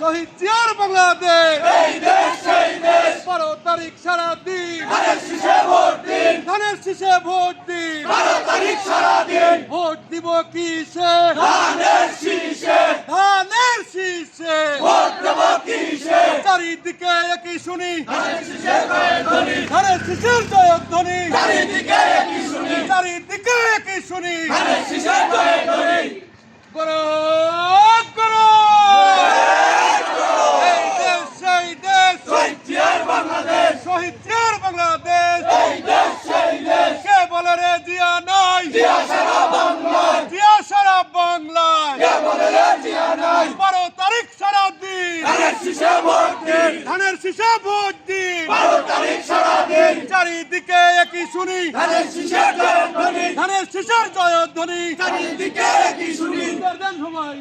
শহীদ জিয়ার বাংলাদেশ, এই দেশ সেই দেশ। 12 তারিখ সারাদিন ধানের শীষে ভোট দিন, ধানের শীষে ভোট দিন। 12 তারিখ সারাদিন ভোট দিব কিসে? ধানের শীষে। ধানের শীষে। ভোট দেব কিসে? চারিদিকে একই শুনি ধানের শীষে জয়ধ্বনি, ধানের শীষের জয়ধ্বনি, চারিদিকে একই শুনি। চারিদিকে একই শুনি। ধানের শীষে জয়ধ্বনি। করো করো এই দেশ সেই দেশ, শহীদ জিয়ার বাংলাদেশ, শহীদ জিয়ার বাংলাদেশ। এই দেশ সেই দেশ। কে বলে রে জিয়া নাই? জিয়া সারা বাংলায়, জিয়া সারা বাংলায়। কে বলে রে জিয়া নাই? 12 তারিখ সারাদিন ধানের শীষে ভোট দিন, ধানের শীষে ভোট দিন। 12 তারিখ সারাদিন চারিদিকে একই শুনি ধানের শীষে জয়ধ্বনি, ধানের শীষের জয়ধ্বনি। চারিদিকে একই শুনি। দেন সবাই।